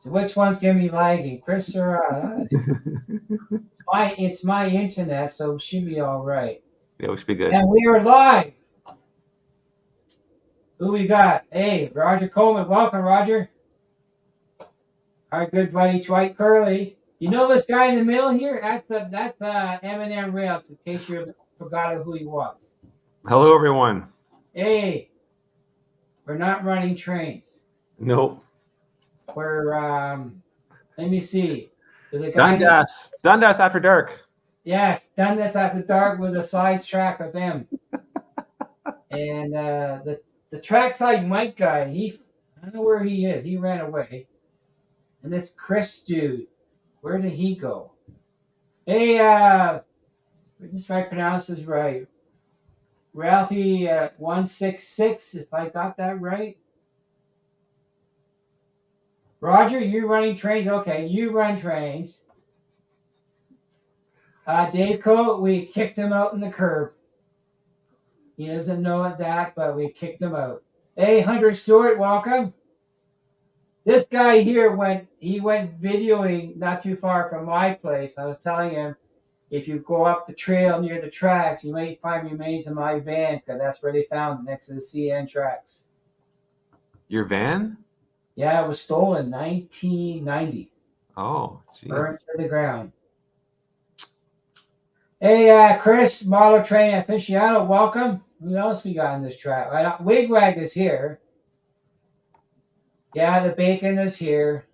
So which one's gonna be lagging, Chris or it's my internet, so it should be all right. Yeah, we should be good. And we are live. Who we got? Hey, Roger Coleman. Welcome, Roger. Our good buddy Dwight Curley. You know this guy in the middle here? That's Eminem Rail. In case you forgot who he was. Hello, everyone. Hey, we're not running trains. Nope. We're let me see. There's a guy. Dundas After Dark. Yes, Dundas After Dark with a side track of him. And the trackside Mike guy, I don't know where he is. He ran away. And this Kris dude, where did he go? Hey, if I pronounce this right, Ralphie 166, if I got that right. Roger, you running trains? Okay, you run trains. Dave Coe, we kicked him out in the curb. He doesn't know that, but we kicked him out. Hey, Hunter Stewart, welcome. This guy here went videoing not too far from my place. I was telling him, if you go up the trail near the tracks, you may find remains of my van, because that's where they found it, next to the CN tracks. Your van? Yeah, it was stolen 1990. Oh, geez. Burned to the ground. Hey, Chris, model train aficionado, welcome. Who else we got in this track? Wigwag is here. Yeah, the bacon is here.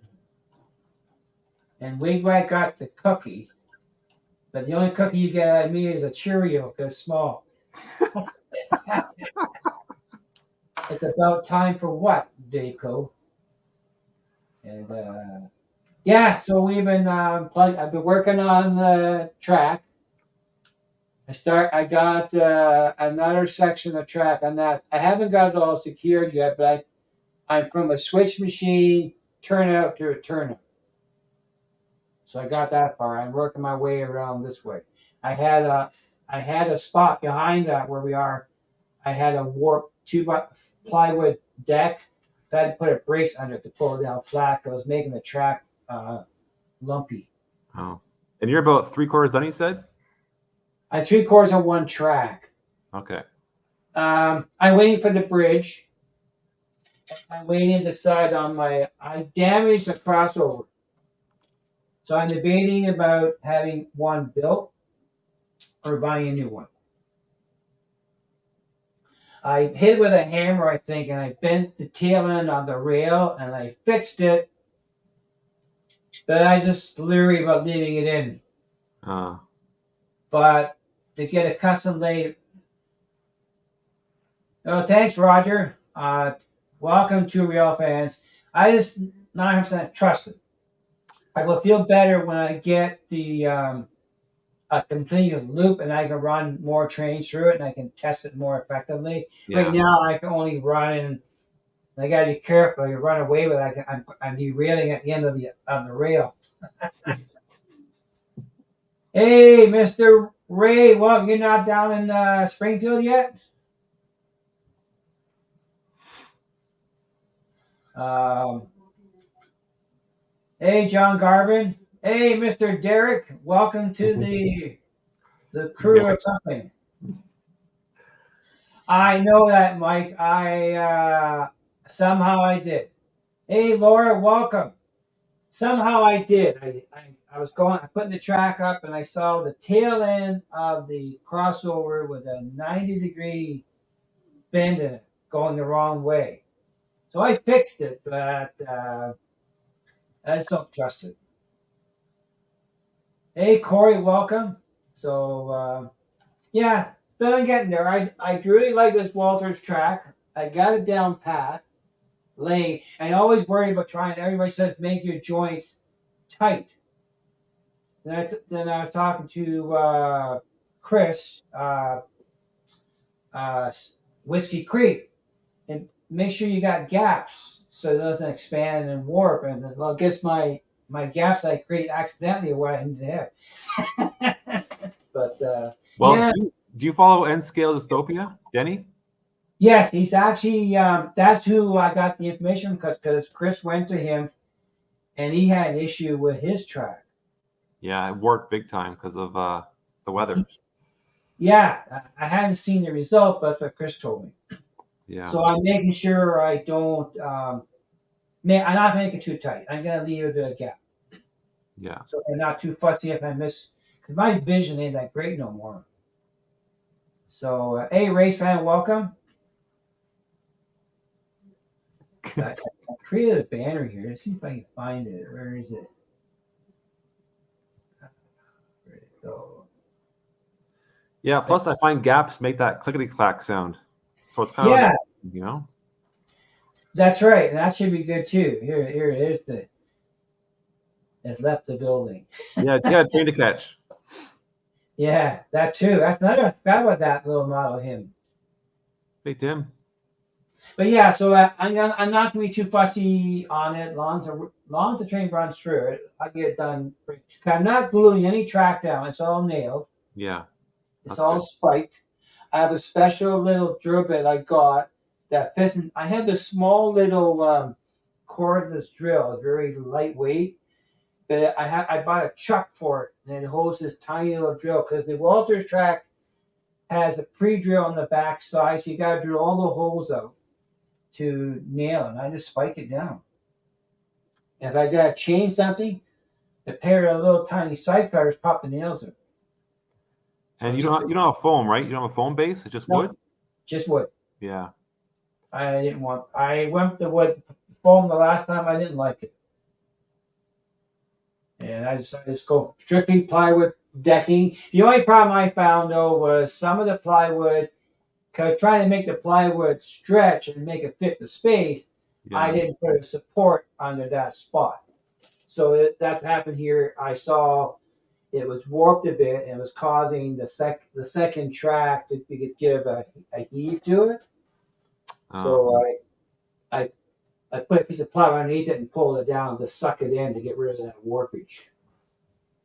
And Wigwag got the cookie. But the only cookie you get out of me is a Cheerio, because it's small. It's about time for what, Dave Coe? And yeah, so we've been I've been working on the track. I got another section of track on that. I haven't got it all secured yet, but I'm from a switch machine turnout to a turnout. So I got that far. I'm working my way around this way. I had a spot behind that where we are. I had a warped 2-plywood deck. So I had to put a brace under it to pull it down flat because I was making the track lumpy. Oh, and you're about 3/4 done, you said? I'm 3/4 on one track. Okay. I'm waiting for the bridge. I'm waiting to decide on I damaged the crossover. So I'm debating about having one built or buying a new one. I hit it with a hammer, I think, and I bent the tail end on the rail and I fixed it. But I just leery about leaving it in. But to get a custom made. Oh, thanks, Roger. Welcome to Real Fans. I just 900% trust it. I will feel better when I get the a completed loop and I can run more trains through it and I can test it more effectively. Yeah. Right now, I can only run and I gotta be careful. You run away with it, I'm derailing at the end of the rail. Hey, Mr. Ray, well, you're not down in Springfield yet? Hey, John Garvin. Hey, Mr. Derek. Welcome to the crew of something. I know that, Mike. Somehow I did. Hey, Laura, welcome. Somehow I did. I was putting the track up and I saw the tail end of the crossover with a 90-degree bend in it going the wrong way. So I fixed it, but I just don't trust it. Hey, Corey, welcome. So, yeah, but I'm getting there. I really like this Walters track. I got it down pat, laying. I always worry about trying. Everybody says make your joints tight. Then I was talking to Chris, Whiskey Creek, and make sure you got gaps so it doesn't expand and warp. And well, I guess my gaps I create accidentally are what I need to have. But well, yeah. Do you follow N Scale Dystopia, Denny? Yes, he's actually that's who I got the information because Chris went to him and he had an issue with his track. Yeah, it worked big time because of the weather. Yeah, I haven't seen the result, but that's what Kris told me. Yeah. So I'm making sure I don't. I'm not making it too tight. I'm gonna leave a bit of gap, Yeah. so I'm not too fussy if I miss. Because my vision ain't that great no more. So, hey, race fan, welcome. I created a banner here. Let's see if I can find it. Where is it? Where'd it go? Yeah. Plus, I find gaps make that clickety clack sound, so it's kind Yeah, of you know. that's right. And that should be good too. Here it is. It left the building. Yeah. Yeah. Train to catch. Yeah, that too. That's another. I forgot about that little model hymn. Hey Tim. But yeah, so I'm not gonna be too fussy on it. Long as the train runs through it, I get it done. I'm not gluing any track down. It's all nailed. Yeah. It's That's all good. spiked. I have a special little drill bit I got that fits in. I have this small little cordless drill. It's very lightweight. But I bought a chuck for it, and it holds this tiny little drill because the Walters track has a pre-drill on the back side, so you got to drill all the holes out to nail it. And I just spike it down. And if I got to change something, the pair of little tiny side cutters pop the nails in. And you don't have foam, right? You don't have a foam base. It's just No. wood. Just wood. Yeah. I went the wood foam the last time. I didn't like it. And I decided to just go strictly plywood decking. The only problem I found though was some of the plywood, because trying to make the plywood stretch and make it fit the space, Yeah. I didn't put a support under that spot. So that's happened here. I saw it was warped a bit and it was causing the second track to give a heave to it. So I put a piece of plywood underneath it and pulled it down to suck it in to get rid of that warpage.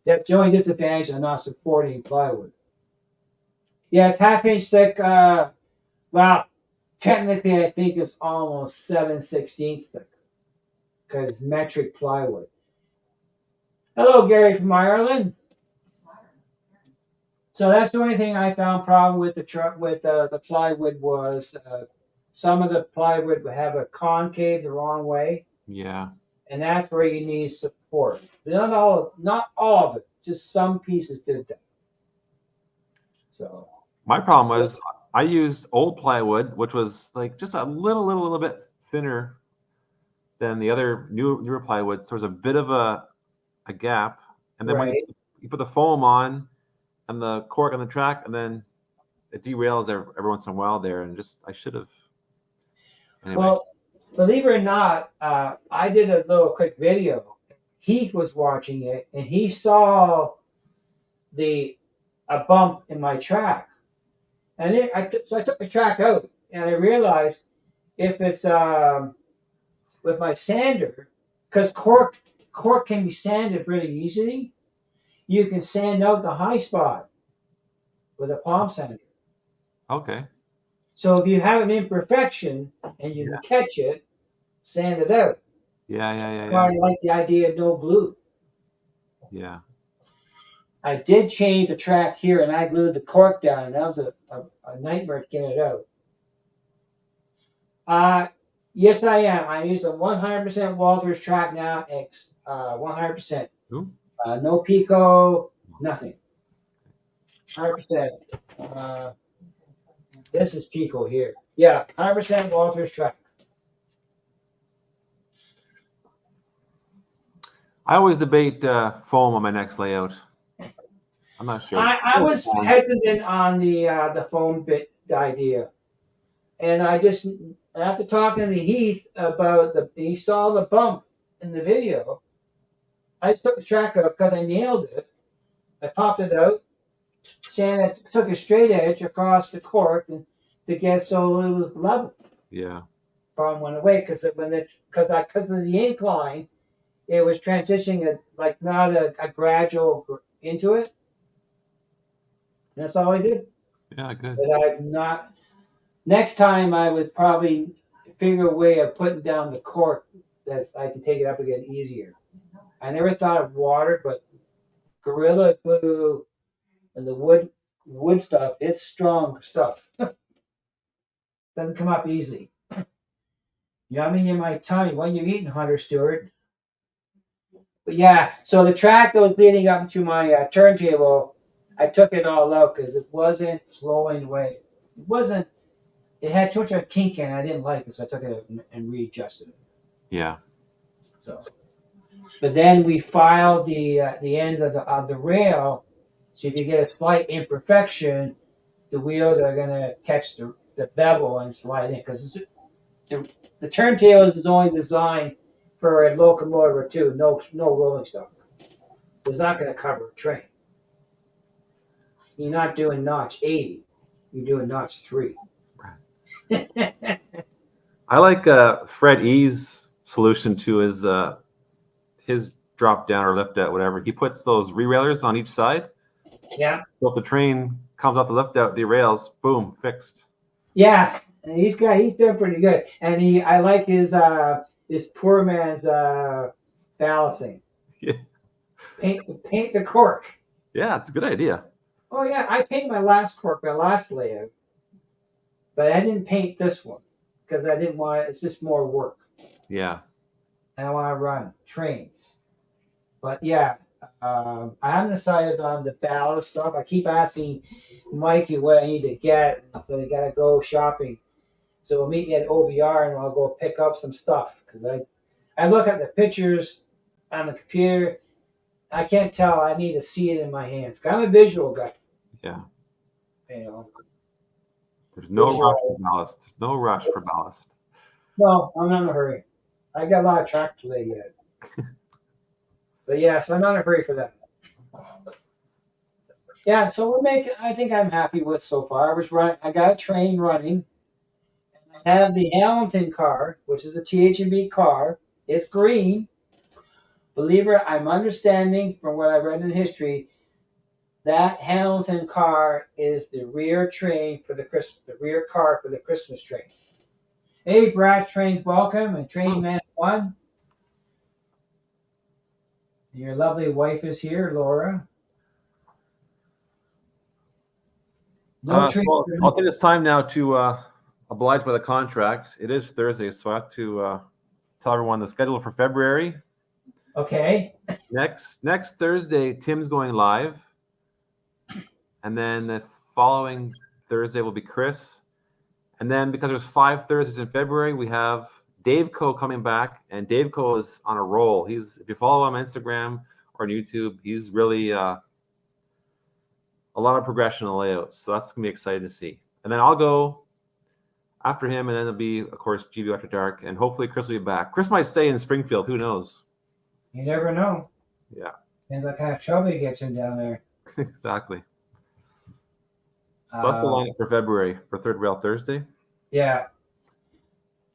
That's the only disadvantage of not supporting plywood. Yeah, it's half-inch thick. Well, technically I think it's almost 7/16 thick because metric plywood. Hello, Gary from Ireland. So that's the only thing I found problem with the plywood was some of the plywood would have a concave the wrong way, Yeah. and that's where you need support. Not all of it, just some pieces did that. So My problem was I used old plywood, which was like just a little bit thinner than the other newer plywood. So there's a bit of a gap, and then when right. you put the foam on and the cork on the track, and then it derails every once in a while there, and just I should have. Anyway. Well, believe it or not, I did a little quick video. Heath was watching it, and he saw a bump in my track, and so I took the track out, and I realized if it's with my sander, because cork can be sanded really easily, you can sand out the high spot with a palm sander. Okay. So if you have an imperfection and you can catch it, sand it out. Yeah. I like the idea of no glue. Yeah. I did change the track here, and I glued the cork down, and that was a nightmare to get it out. Yes, I am. I use a 100% Walters track now, 100%. No Pico, nothing. 100%. This is Pico here. Yeah, 100% Walters track. I always debate foam on my next layout. I'm not sure. I was hesitant on the foam bit idea, and after talking to Heath about he saw the bump in the video. I took the track out because I nailed it. I popped it out, took a straight edge across the cork and to get so it was level. Yeah. Problem went away because of the incline, it was transitioning like not a gradual into it. And that's all I did. Yeah, good. But I've not. Next time I would probably figure a way of putting down the cork that I can take it up again easier. I never thought of water, but Gorilla Glue and the wood stuff, it's strong stuff. Doesn't come up easy. Yummy in my tummy. What you eating, Hunter Stewart? But yeah, so the track that was leading up to my turntable, I took it all out because it wasn't flowing away. It wasn't. It had too much of a kink in it. I didn't like it, so I took it out and readjusted it. Yeah. So, but then we filed the end of the rail, so if you get a slight imperfection, the wheels are gonna catch the bevel and slide in because the turntable is only designed for a locomotive or two, no rolling stock. It's not going to cover a train. You're not doing notch 80. You're doing notch 3. I like Fred E's solution to his drop down or lift out, whatever. He puts those re-railers on each side. Yeah. So if the train comes off the lift out, derails, boom, fixed. Yeah, and he's doing pretty good. And I like his poor man's ballasting. Yeah. Paint the cork. Yeah, it's a good idea. Oh yeah, I painted my last cork, my last layout, but I didn't paint this one because I didn't want it. It's just more work. Yeah. And I want to run trains. But yeah, I haven't decided on the ballast stuff. I keep asking Mikey what I need to get, so I gotta go shopping. So we'll meet you at OVR and I'll go pick up some stuff because I look at the pictures on the computer. I can't tell. I need to see it in my hands. I'm a visual guy. Yeah. You know. There's no rush for ballast. No rush for ballast. No, I'm not in a hurry. I got a lot of track to lay yet. But yeah, so I'm not in a hurry for that. Yeah, so I think I'm happy with so far. I got a train running. I have the Hamilton car, which is a TH&B car. It's green. Believe it, I'm understanding from what I read in history that Hamilton car is the rear train for the rear car for the Christmas train. Hey, Brad Trains, welcome, and Train Man 1. Your lovely wife is here, Laura. So I'll take this time now to oblige by the contract. It is Thursday, so I have to tell everyone the schedule for February. Okay. Next Thursday, Tim's going live. And then the following Thursday will be Kris. And then because there's 5 Thursdays in February, we have Dave Co coming back. And Dave Co is on a roll. If you follow him on Instagram or on YouTube, he's really a lot of progression in the layouts. So that's going to be exciting to see. And then I'll go after him. And then it'll be, of course, GV After Dark. And hopefully Kris will be back. Kris might stay in Springfield. Who knows? You never know. Yeah. Depends what kind of trouble he gets in down there. Exactly. So that's the lineup for February for Third Rail Thursday. Yeah.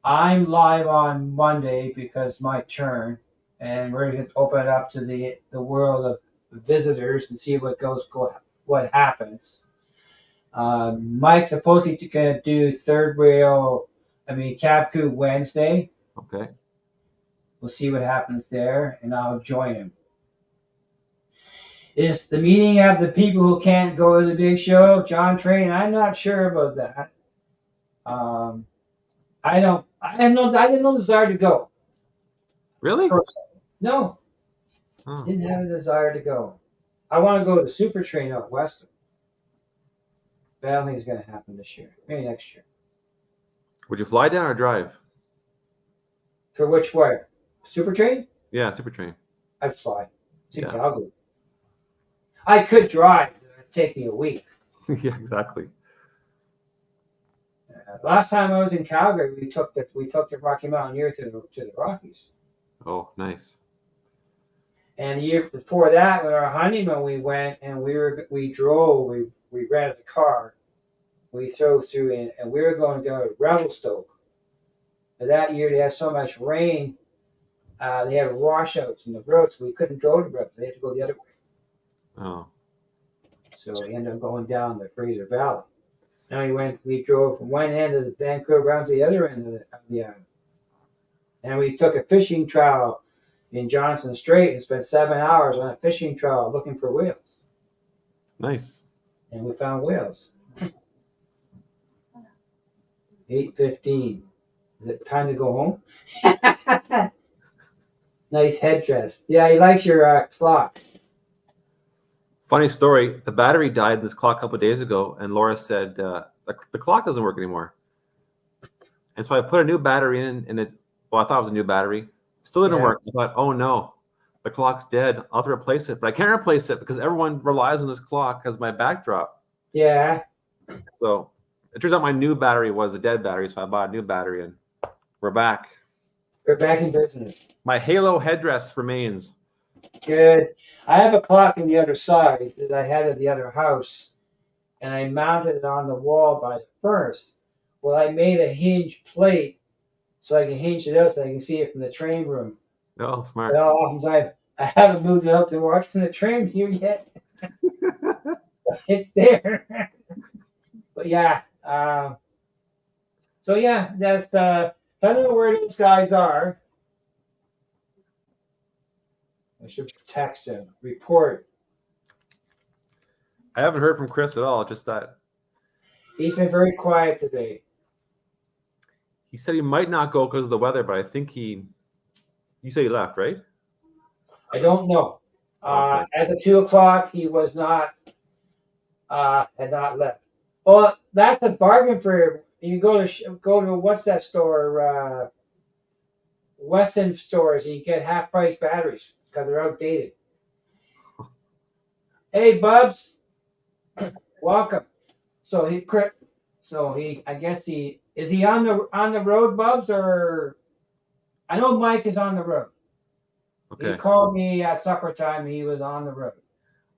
I'm live on Monday because my turn, and we're going to open it up to the world of visitors and see what happens. Mike's supposedly going to do Cab Coup Wednesday. Okay. We'll see what happens there, and I'll join him. Is the meeting of the people who can't go to the big show, John Train? I'm not sure about that. I have no desire to go. Really? No. Didn't have a desire to go. I want to go to Super Train out west. But I don't think it's going to happen this year. Maybe next year. Would you fly down or drive? For which way? Super Train? Yeah, Super Train. I'd fly. It's in Calgary. I could drive. It'd take me a week. Yeah, exactly. Last time I was in Calgary, we took the Rocky Mountaineer to the Rockies. Oh, nice. And the year before that, with our honeymoon, we went and we drove. We rented a car. We drove through and we were going to go to Revelstoke. But that year they had so much rain, they had washouts in the roads, so we couldn't go to Revelstoke. They had to go the other way. Oh. So we ended up going down the Fraser Valley. And we drove from one end of the Vancouver around to the other end of the island. And we took a fishing trowel in Johnson Strait and spent 7 hours on a fishing trawl looking for whales. Nice. And we found whales. 8:15. Is it time to go home? Nice headdress. Yeah, he likes your clock. Funny story. The battery died in this clock a couple of days ago, and Laura said the clock doesn't work anymore. And so I put a new battery in, and I thought it was a new battery. Still didn't work. I thought, oh no, the clock's dead. I'll have to replace it, but I can't replace it because everyone relies on this clock as my backdrop. Yeah. So it turns out my new battery was a dead battery, so I bought a new battery, and we're back. We're back in business. My halo headdress remains. Good. I have a clock on the other side that I had at the other house, and I mounted it on the wall by the furnace. Well, I made a hinge plate so I can hinge it out so I can see it from the train room. Oh, smart. But oftentimes I haven't moved it out to watch from the train here yet. It's there. But yeah. So yeah, that's I don't know where those guys are. I should text him. Report. I haven't heard from Kris at all. Just that He's been very quiet today. he said he might not go because of the weather, but I think you said he left, right? I don't know. Okay. As of 2 o'clock, he was not, had not left. Well, that's a bargain for you. Go to what's that store? Weston stores. And you get half price batteries because they're outdated. Hey, Bubs, welcome. So I guess is he on the road, Bubs, or I know Mike is on the road. Okay. He called me at supper time. He was on the road.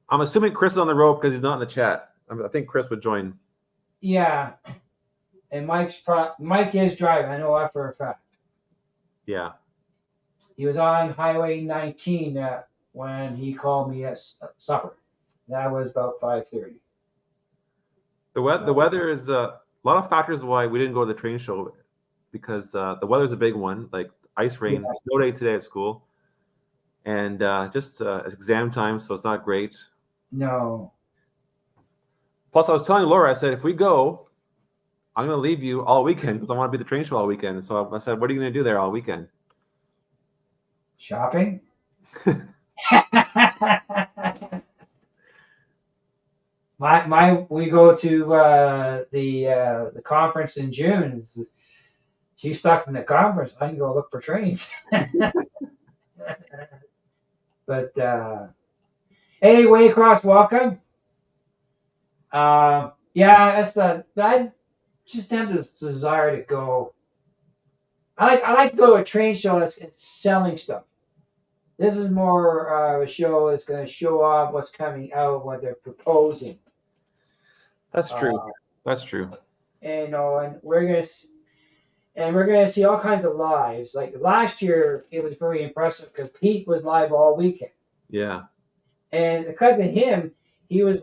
I'm assuming Kris is on the road because he's not in the chat. I think Kris would join. Yeah, and Mike is driving. I know that for a fact. Yeah. He was on Highway 19 when he called me at supper. That was about 5:30. The weather is a lot of factors why we didn't go to the train show because the weather's a big one, like ice rain, snow day today at school, and just exam time, so it's not great. No. Plus, I was telling Laura, I said, if we go, I'm going to leave you all weekend because I want to be at the train show all weekend. And so I said, what are you going to do there all weekend? Shopping? We go to the conference in June. She's stuck in the conference. I can go look for trains. But hey, Waycross, welcome. Yeah, I just have this desire to go. I like to go to a train show that's selling stuff. This is more of a show that's going to show off what's coming out, what they're proposing. That's true. That's true. And we're gonna see all kinds of lives. Like last year, it was very impressive because Pete was live all weekend. Yeah. And because of him, he went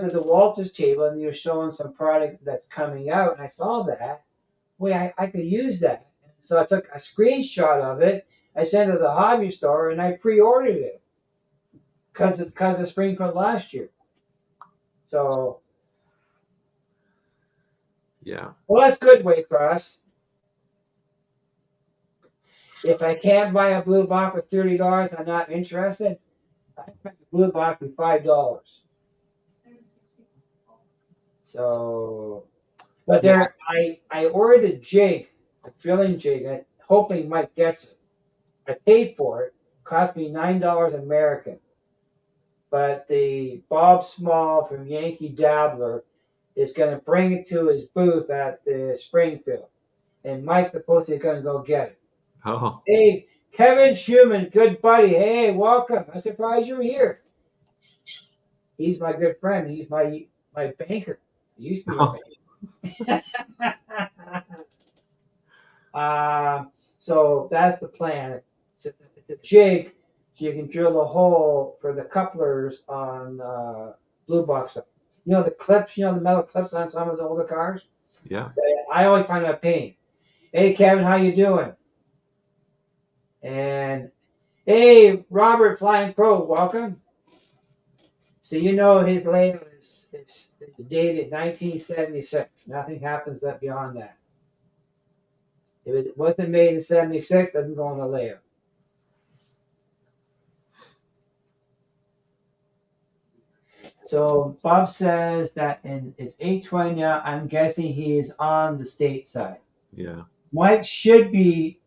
to the Walters table and he was showing some product that's coming out, and I saw that. Wait, I could use that. So I took a screenshot of it. I sent it to the hobby store and I pre-ordered it because of Springfield last year. So. Yeah. Well, that's good, Waycross. If I can't buy a blue box for $30, I'm not interested. I buy the blue box for $5. So, but there, I ordered a jig, a drilling jig, hoping Mike gets it. I paid for it. Cost me $9 American. But the Bob Small from Yankee Dabbler is going to bring it to his booth at the Springfield, and Mike's supposedly going to go get it. Oh. Hey, Kevin Schumann, good buddy. Hey, welcome. I'm surprised you're here. He's my good friend. He's my banker. He used to be a banker. So that's the plan. It's a jig, so you can drill a hole for the couplers on blue box. You know the clips, the metal clips on some of the older cars? Yeah. I always find that a pain. Hey, Kevin, how you doing? And Hey, Robert Flying Pro, welcome. So you know his layout is it's dated 1976. Nothing happens up beyond that. If it wasn't made in 76, it doesn't go on the layout. So Bob says that it's 8:20 now. I'm guessing he is on the state side. Yeah. Mike should be,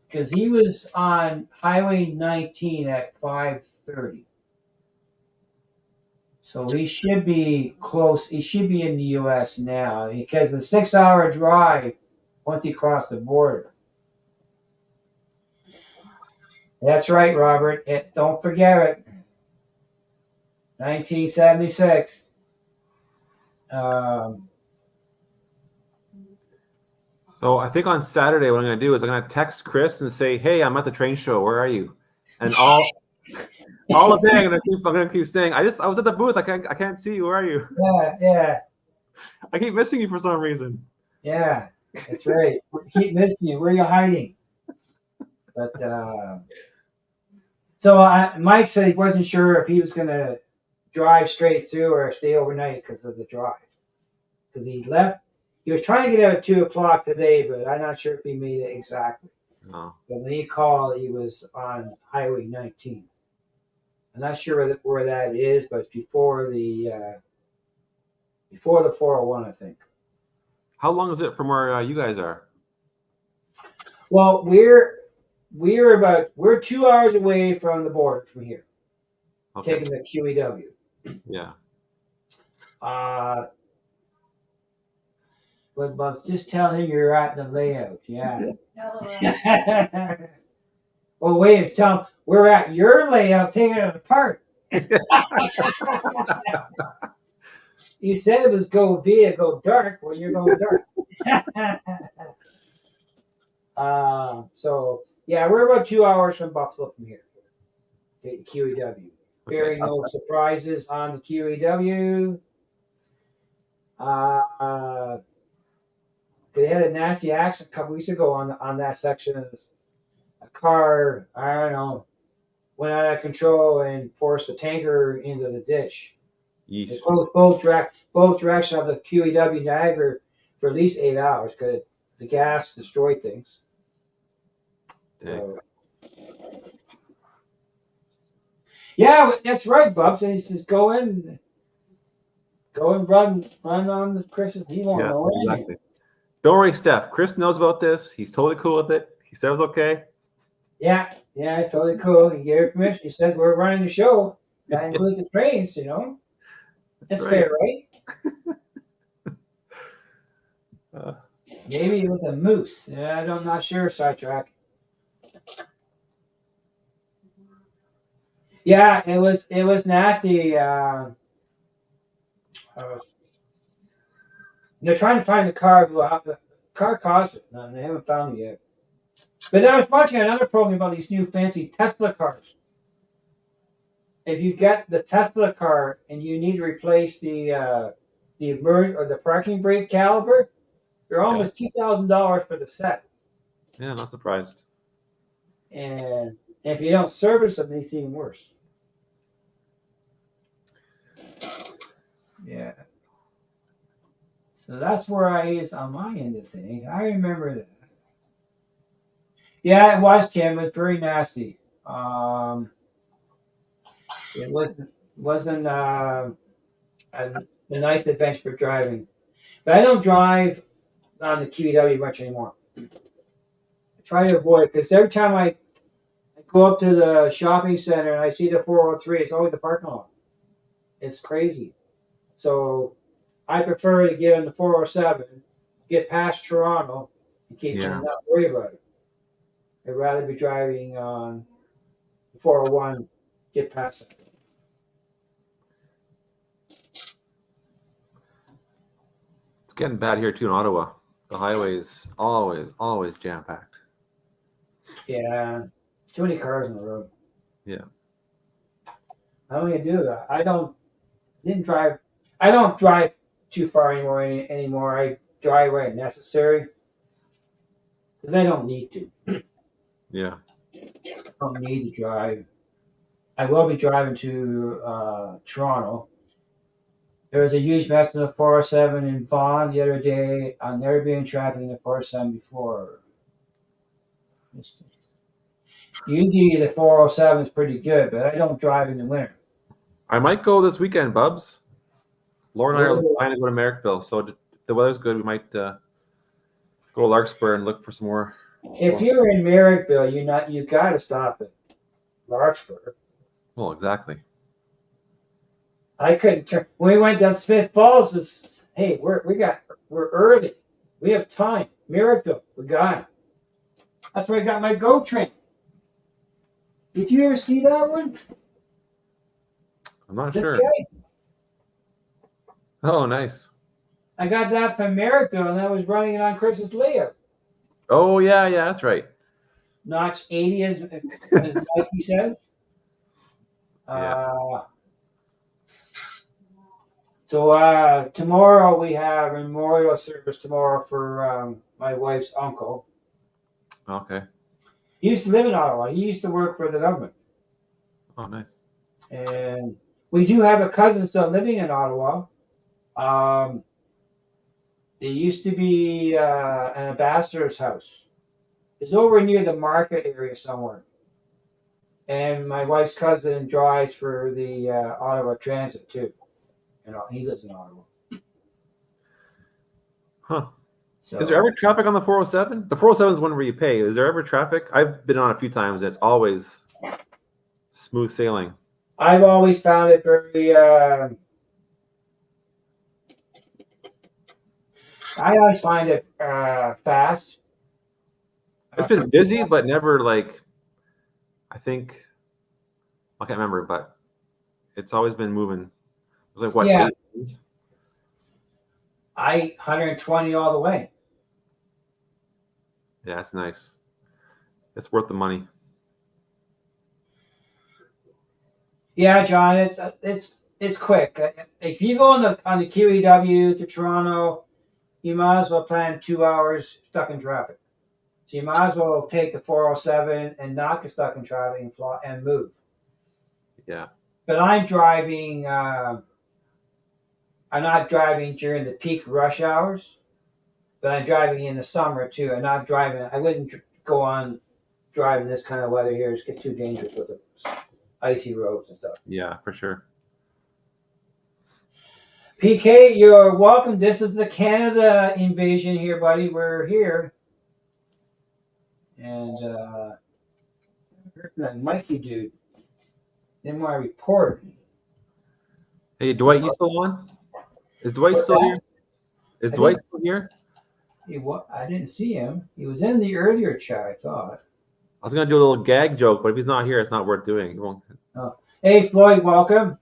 because he was on Highway 19 at 5:30. So he should be close. He should be in the U.S. now because a 6-hour drive once he crossed the border. That's right, Robert. Don't forget it. 1976. So I think on Saturday, what I'm going to do is I'm going to text Kris and say, "Hey, I'm at the train show. Where are you?" And all the day I'm going to keep saying, "I was at the booth. I can't see you. Where are you?" Yeah. I keep missing you for some reason. Yeah, that's right. We keep missing you. Where are you hiding? But so Mike said he wasn't sure if he was going to drive straight through or stay overnight because of the drive. Because he left. He was trying to get out at 2 o'clock today, but I'm not sure if he made it exactly. No. But when he called, he was on Highway 19. I'm not sure where that is, but it's before the 401, I think. How long is it from where you guys are? Well, we're 2 hours away from the border from here, Okay. taking the QEW. Yeah. But just tell him you're at the layout. Yeah. LOL. Well, Williams, tell him we're at your layout, taking it apart. You said it was GoVia, go dark. Well, you're going dark. So yeah, we're about 2 hours from Buffalo from here. The QEW. Very no surprises on the QEW. They had a nasty accident a couple weeks ago on that section. A car, I don't know, went out of control and forced a tanker into the ditch. Yeesh. They closed both directions of the QEW Niagara for at least 8 hours because the gas destroyed things. So, yeah, that's right, Bubs. And he says, go and run on the Christmas. He won't know anything. Exactly. Don't worry, Steph. Kris knows about this. He's totally cool with it. He said it was okay. Yeah, it's totally cool. He gave permission. He said we're running the show. That includes the trains, you know. That's right. fair, right? Maybe it was a moose. Yeah, I'm not sure, sidetrack. Yeah, it was nasty. They're trying to find the car. The car caused it. No, they haven't found it yet. But I was watching another program about these new fancy Tesla cars. If you get the Tesla car and you need to replace the emerge or the parking brake caliper, they're almost $2,000 for the set. Yeah, not surprised. And if you don't service them, it's even worse. Yeah. So that's where I is on my end of things. I remember that. Yeah, it was, Tim. It was very nasty. It wasn't a nice adventure for driving. But I don't drive on the QEW much anymore. I try to avoid because every time I go up to the shopping center and I see the 403, it's always the parking lot. It's crazy. So I prefer to get on the 407, get past Toronto, and not worry about it. I'd rather be driving on the 401, get past it. It's getting bad here too in Ottawa. The highway is always jam-packed. Yeah, too many cars on the road. Yeah. How am I gonna do that? I don't drive too far anymore. I drive where necessary because I don't need to. Yeah. don't need to drive. I will be driving to Toronto. There was a huge mess in the 407 in Vaughan the other day. I've never been in traffic in the 407 before. Usually the 407 is pretty good, but I don't drive in the winter. I might go this weekend, Bubs. Laura and I are Ooh. planning to go to Merrickville, so if the weather's good, we might go to Larkspur and look for some more. If you're in Merrickville, you got to stop at Larkspur. Well, exactly. I couldn't turn. When we went down Smith Falls, hey, we're early. We have time. Merrickville, we got it. That's where I got my GO train. Did you ever see that one? I'm not This sure. guy? Oh, nice. I got that from Merrickville, and I was running it on Chris's layup. Oh, yeah, that's right. Notch 80, as Mikey says. Yeah. So tomorrow we have a memorial service tomorrow for my wife's uncle. Okay. He used to live in Ottawa. He used to work for the government. Oh, nice. And we do have a cousin still living in Ottawa. There used to be an ambassador's house. It's over near the market area somewhere. And my wife's cousin drives for the Ottawa Transit too. He lives in Ottawa. Huh. So, Is there ever traffic on the 407? The 407 is one where you pay. Is there ever traffic? I've been on a few times. It's always smooth sailing. I've always found it very. I always find it fast. It's been busy, but never like. I think I can't remember, but it's always been moving. It was like what? Yeah. 8 lanes? 120 all the way. Yeah, it's nice. It's worth the money. Yeah, John, it's quick. If you go on the QEW to Toronto, you might as well plan 2 hours stuck in traffic. So you might as well take the 407 and not get stuck in traffic and fly and move. Yeah. But I'm driving. I'm not driving during the peak rush hours, but I'm driving in the summer too. I'm not driving. I wouldn't go on driving this kind of weather here. It gets too dangerous with the icy roads and stuff. Yeah, for sure. PK, you're welcome. This is the Canada invasion here, buddy. We're here. And that Mikey dude. Then my report. Hey, Dwight, you still on? Is Dwight still here? Is Dwight still here? I didn't see him. He was in the earlier chat, I thought. I was gonna do a little gag joke, but if he's not here, it's not worth doing. He won't. Oh. Hey, Floyd, welcome.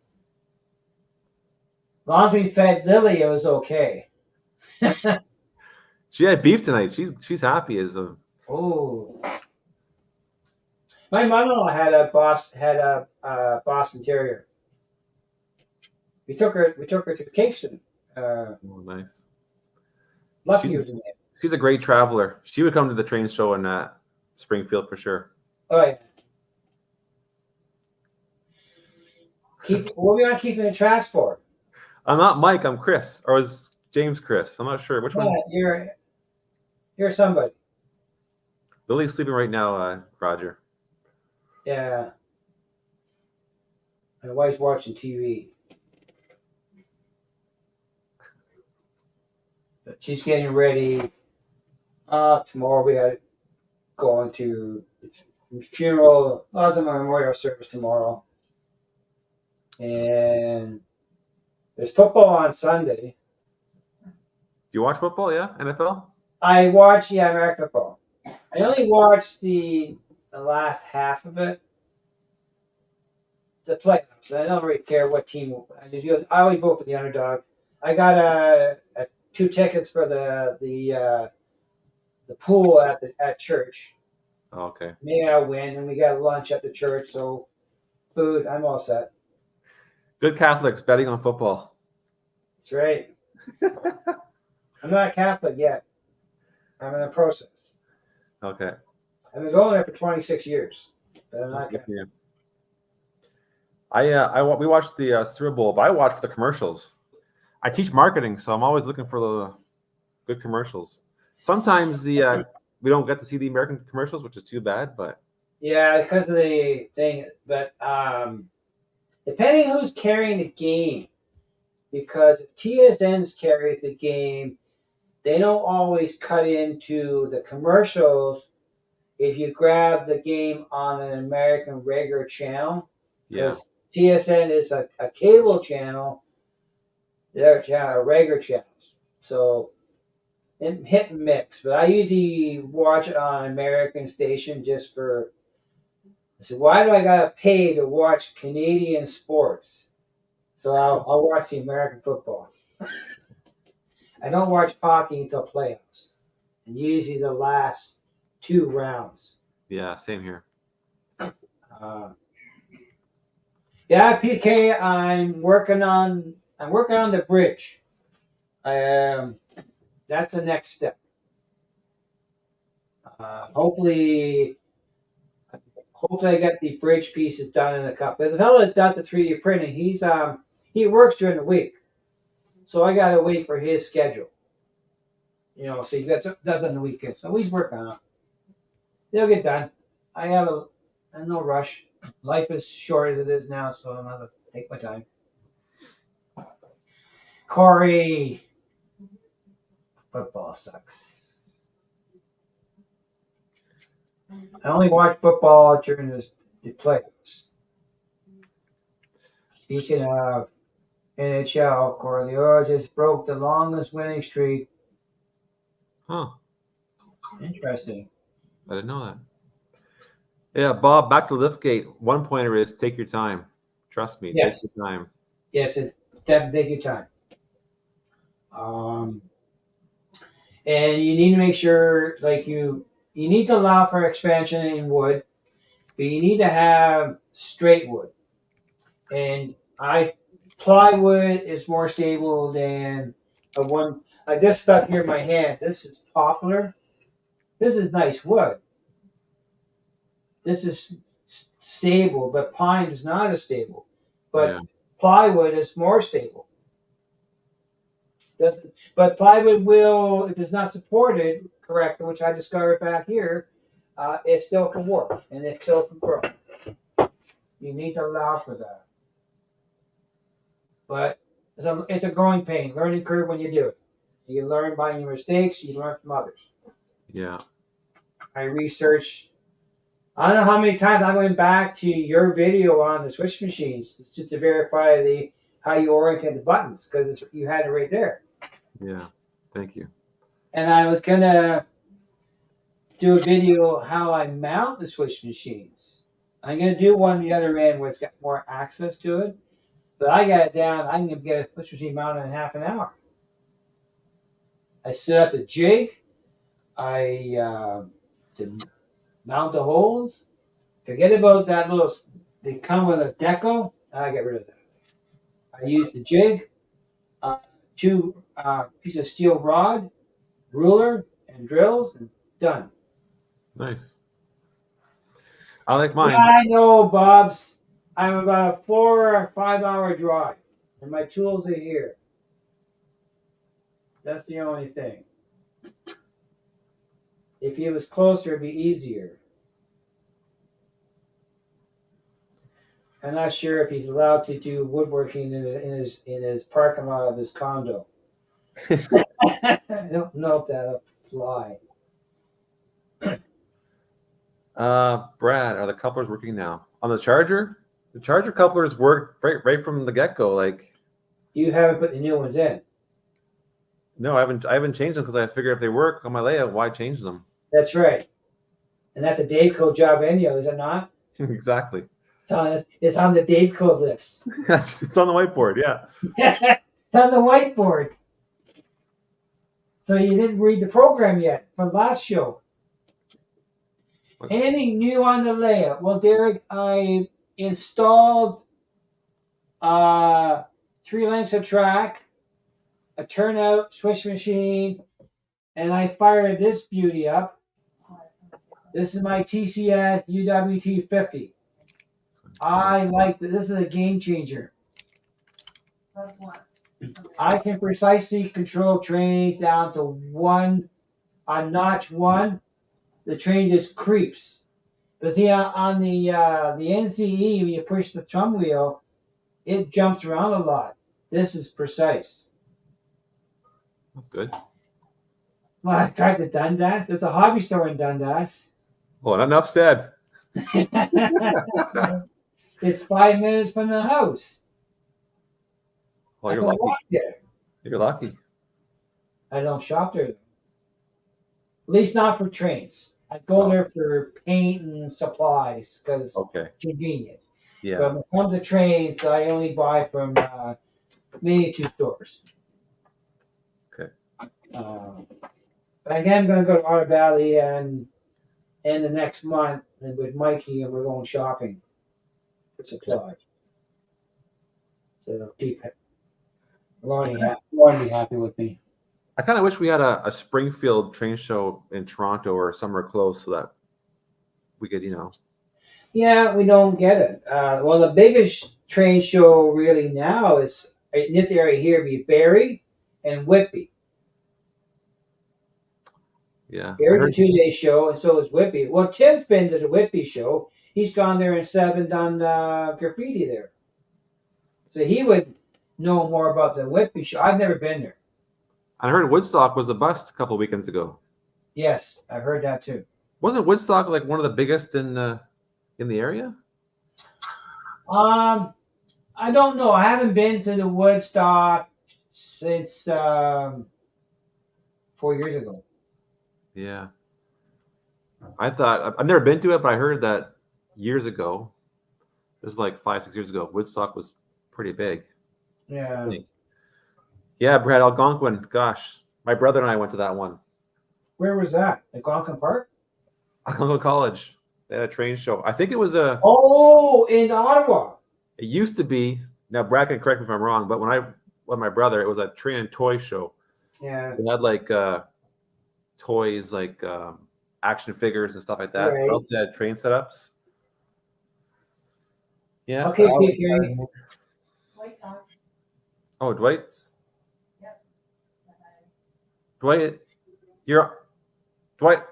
As long as we fed Lily, it was okay. She had beef tonight. She's happy as a. Oh. My mother-in-law had a Boston Terrier. We took her to Kingston. Oh, nice. Lucky was in there. She's a great traveler. She would come to the train show in Springfield for sure. All right. What are we on keeping the tracks for? I'm not Mike. I'm Kris, or was James Kris? I'm not sure which one. You're somebody. Lily's sleeping right now, Roger. Yeah. My wife's watching TV. But she's getting ready. Tomorrow we got going to the funeral. Lots of memorial service tomorrow. And there's football on Sunday. Do you watch football? Yeah, NFL. I watch, American football. I only watched the last half of it. The playoffs. I don't really care what team. I always vote for the underdog. I got 2 tickets for the pool at church. Oh, okay. Maybe I'll win, and we got lunch at the church. So food, I'm all set. Good Catholics betting on football. That's right. I'm not a Catholic yet. I'm in the process. Okay. I've been going there for 26 years. But I'm not Good gonna. for you. We watched the Super Bowl, but I watched the commercials. I teach marketing, so I'm always looking for the good commercials. Sometimes we don't get to see the American commercials, which is too bad. But Yeah, because of the thing. But depending who's carrying the game, because if TSN's carries the game, they don't always cut into the commercials if you grab the game on an American regular channel, yeah, because TSN is a cable channel, their channel, regular channels. So hit and mix. But I usually watch it on American station just for. So why do I gotta pay to watch Canadian sports? So I'll watch the American football. I don't watch hockey until playoffs, and usually the last two rounds. yeah, same here. Uh, yeah, PK. I'm working on. I'm working on the bridge. Um, that's the next step. Hopefully, I get the bridge pieces done in a couple. The fellow that does the 3D printing, he works during the week, so I gotta wait for his schedule. So he does on the weekend. So he's working on it. They'll get done. I'm no rush. Life is short as it is now, so I'm gonna take my time. Corey, football sucks. I only watch football during the playoffs. Speaking of NHL, Corey, the Oilers just broke the longest winning streak. Huh? Interesting. I didn't know that. Yeah, Bob. Back to Liftgate. One pointer is take your time. Trust me, Yes. take your time. Yes, definitely take your time. And you need to make sure, like you need to allow for expansion in wood, but you need to have straight wood. And plywood is more stable than a one. I just stuck here in my hand. This is poplar. This is nice wood. This is stable, but pine is not as stable. But Yeah. plywood is more stable. But plywood will, if it's not supported correctly, which I discovered back here, it still can work and it still can grow. You need to allow for that. But it's a growing pain, learning curve when you do it. You learn by your mistakes, you learn from others. Yeah. I researched, I don't know how many times I went back to your video on the switch machines just to verify how you orientate the buttons, because you had it right there. Yeah. Thank you. And I was gonna do a video how I mount the switch machines. I'm gonna do one on the other end where it's got more access to it. But I got it down. I can get a switch machine mounted in half an hour. I set up a jig. To mount the holes. Forget about that little. They come with a deco. I get rid of that. I use the jig, two pieces of steel rod, ruler, and drills, and done. Nice. I like Yeah, mine. I know, Bob's. I'm about a 4 or 5 hour drive, and my tools are here. That's the only thing. If he was closer, it'd be easier. I'm not sure if he's allowed to do woodworking in his parking lot of his condo. I don't know if that'll fly. Brad, are the couplers working now on the charger? The charger couplers work right from the get go. Like, You haven't put the new ones in. no, I haven't changed them because I figured if they work on my layout, why change them? That's right. And that's a Dave Code job anyhow, is it not? Exactly. It's on the Dave Code list. It's on the whiteboard. Yeah. It's on the whiteboard. So you didn't read the program yet from last show. Anything new on the layout? Well, Derek, I installed 3 lengths of track, a turnout switch machine, and I fired this beauty up. This is my TCS UWT 50. I like that. This is a game changer. Love once. I can precisely control trains down to one, on notch one. The train just creeps. But see, on the NCE, when you push the thumb wheel, it jumps around a lot. This is precise. That's good. Well, I tried the Dundas. There's a hobby store in Dundas. Oh, not enough said. It's 5 minutes from the house. Oh, I you're can lucky. walk there. You're lucky. I don't shop there. At least not for trains. I go there for paint and supplies because Okay. convenient. Yeah. But when it comes to trains, I only buy from maybe 2 stores. Okay. But again, I'm going to go to Otter Valley and in the next month and with Mikey, and we're going shopping for supplies. So keep it. Lauren be happy with me. I kind of wish we had a Springfield train show in Toronto or somewhere close so that we could, Yeah, we don't get it. Well, the biggest train show really now is in this area here, be Barrie and Whitby. Yeah. Barrie's a 2-day show, and so is Whitby. Well, Tim's been to the Whitby show. He's gone there and done graffiti there. So he would know more about the Whitby show. I've never been there. I heard Woodstock was a bust a couple weekends ago. Yes, I've heard that too. Wasn't Woodstock like one of the biggest in the area? I don't know. I haven't been to the Woodstock since 4 years ago. Yeah. I've never been to it, but I heard that years ago. This is like 5-6 years ago. Woodstock was pretty big. Yeah. Yeah, Brad Algonquin. Gosh, my brother and I went to that one. Where was that? Algonquin Park? Algonquin College. They had a train show. I think it was Oh, in Ottawa. It used to be. Now, Brad can correct me if I'm wrong, but when I with my brother, it was a train and toy show. Yeah. They had like toys, like action figures and stuff like that. Right. They also had train setups. Yeah. Okay, PK. White on. Oh, Dwight's. Yep. Dwight, you're Dwight.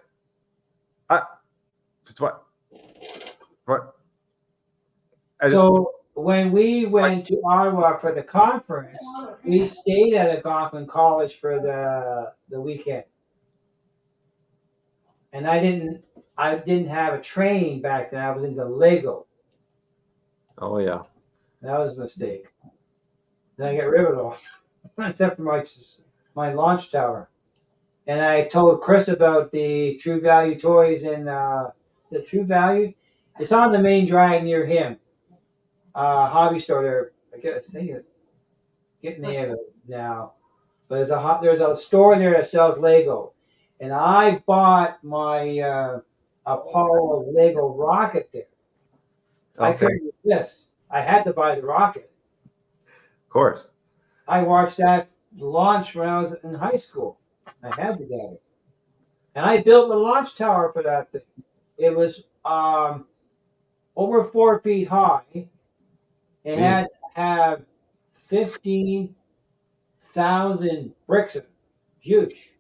Dwight. So when we went to Ottawa for the conference, we stayed at Algonquin College for the weekend. And I didn't have a train back then. I was into Lego. Oh yeah. That was a mistake. Then I got rid of it all, except for my launch tower. And I told Kris about the True Value toys and the True Value. It's on the main drag near him. Hobby store there. I think it's getting the name of it now. But there's a store there that sells Lego. And I bought my Apollo Lego rocket there. I couldn't resist. I had to buy the rocket. Of course. I watched that launch when I was in high school. I had to get it. And I built the launch tower for that thing. It was over 4 feet high. It had to have 15,000 bricks in it. Huge.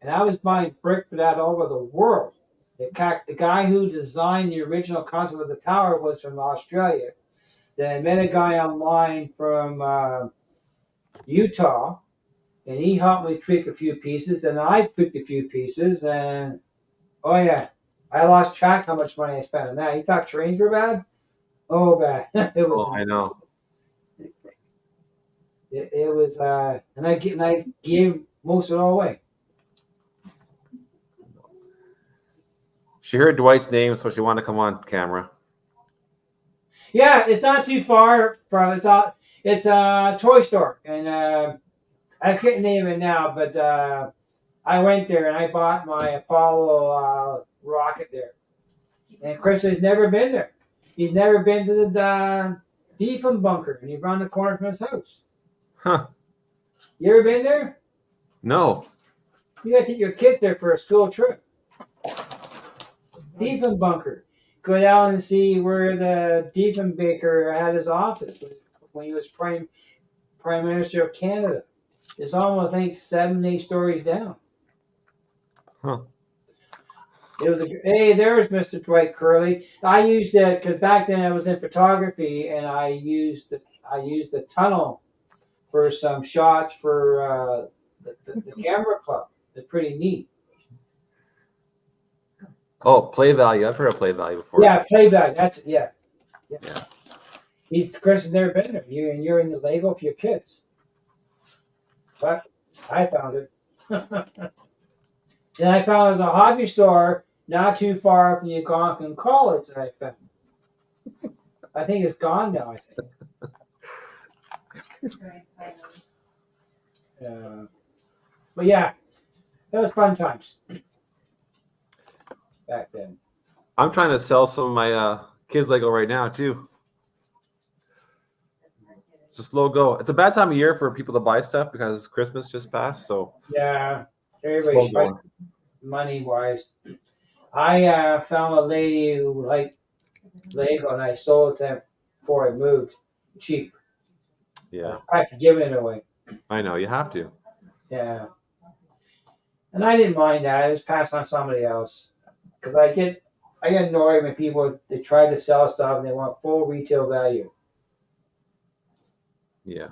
And I was buying brick for that all over the world. The guy who designed the original concept of the tower was from Australia. Then I met a guy online from Utah, and he helped me tweak a few pieces, and I tweaked a few pieces, and oh yeah, I lost track how much money I spent on that. You thought trains were bad? Oh, bad. It was. Oh, I know. It was, and I gave most of it all away. She heard Dwight's name, so she wanted to come on camera. Yeah, it's not too far from it's a toy store, and I couldn't name it now, but I went there and I bought my Apollo rocket there. And Kris has never been there. He's never been to the Deepam bunker, and he's around the corner from his house. Huh. You ever been there? No. You gotta take your kids there for a school trip. Diefenbunker. Go down and see where the Diefenbaker had his office when he was Prime Minister of Canada. It's almost, I think, 7, 8 stories down. Huh. It was hey, there's Mr. Dwight Curley. I used it because back then I was in photography, and I used the tunnel for some shots for the camera club. It's pretty neat. Oh, play value. I've heard of play value before. Yeah, playback. That's yeah. Yeah. Chris has never been there. You're in the Lego for your kids. But I found it. Then I found there's a hobby store not too far from the Algonquin College that I found. I think it's gone now, I think. But yeah, it was fun times back then. I'm trying to sell some of my kids Lego right now too. It's a slow go. It's a bad time of year for people to buy stuff because Christmas just passed. So Yeah, slow everybody's going. right, money wise. I found a lady who liked Lego, and I sold it to them before I moved, cheap. Yeah, I could give it away. I know you have to. Yeah, and I didn't mind that. I just passed on somebody else because I get annoyed when people they try to sell stuff and they want full retail value. Yeah.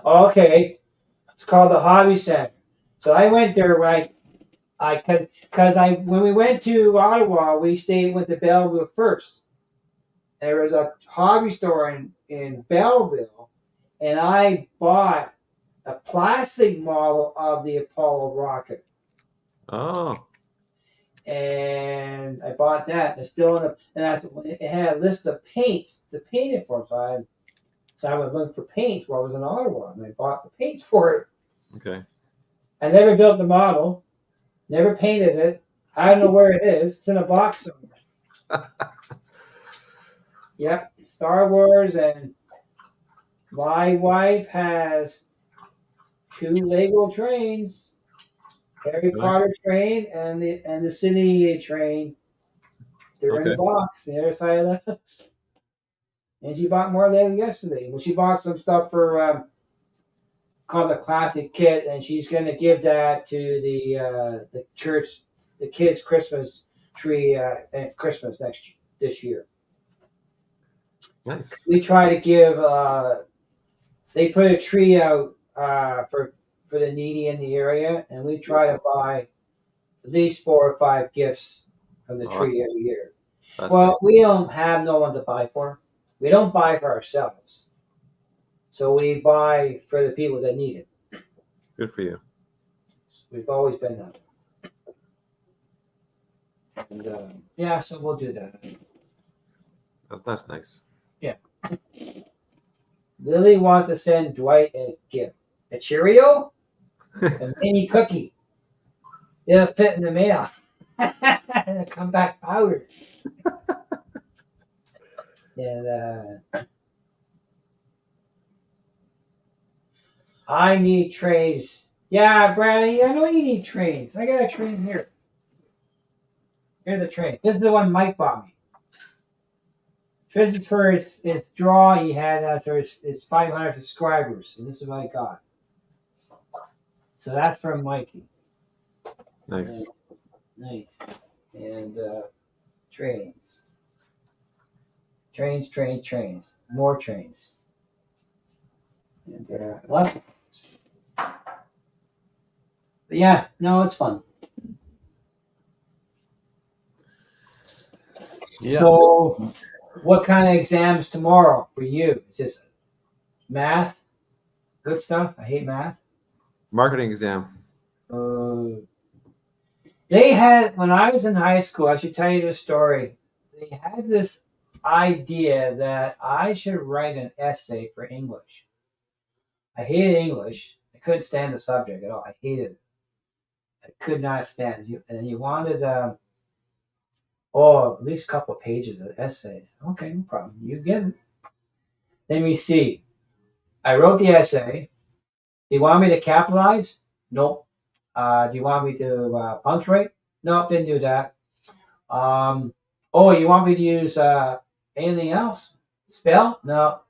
Okay, it's called the Hobby Center. So I went there when when we went to Ottawa, we stayed with the Belleville first. There was a hobby store in Belleville, and I bought a plastic model of the Apollo rocket. Oh, And I bought that. It's still in it had a list of paints to paint it for. So I was looking for paints while I was in Ottawa, and I bought the paints for it. okay. I never built the model, never painted it. I don't know where it is. It's in a box somewhere. Yep, Star Wars, and my wife has 2 Lego trains, Harry Really? Potter train and the Cine train. They're in the Okay. box on the other side of the house. And she bought more Lego yesterday. Well, she bought some stuff for called the Classic Kit, and she's going to give that to the church, the kids' Christmas tree at Christmas this year. Nice. We try to give. They put a tree out for the needy in the area, and we try to buy at least 4 or 5 gifts from the tree every year. That's Well, nice. we don't have no one to buy for. We don't buy for ourselves, so we buy for the people that need it. Good for you. We've always been that. And yeah, so we'll do that. That's nice. Lily wants to send Dwight a gift. A Cheerio? A mini cookie. It'll fit in the mail. It'll come back powdered. And I need trays. Yeah, Brad, I know you need trays. I got a train here. Here's a tray. This is the one Mike bought me. This is for his draw he had for his 500 subscribers, and this is what I got. So that's from Mikey. Nice. Nice. And trains. Trains. More trains. And lots of things. But yeah, no, it's fun. Yeah. So, what kind of exams tomorrow for you? Is this math? Good stuff? I hate math. Marketing exam. They had, when I was in high school, I should tell you this story. They had this idea that I should write an essay for English. I hated English. I couldn't stand the subject at all. I hated it. I could not stand it. And you wanted, at least a couple of pages of essays. Okay, no problem. You get it. Let me see. I wrote the essay. Do you want me to capitalize? Nope. Do you want me to punctuate? Nope, didn't do that. Oh, you want me to use anything else? Spell? No.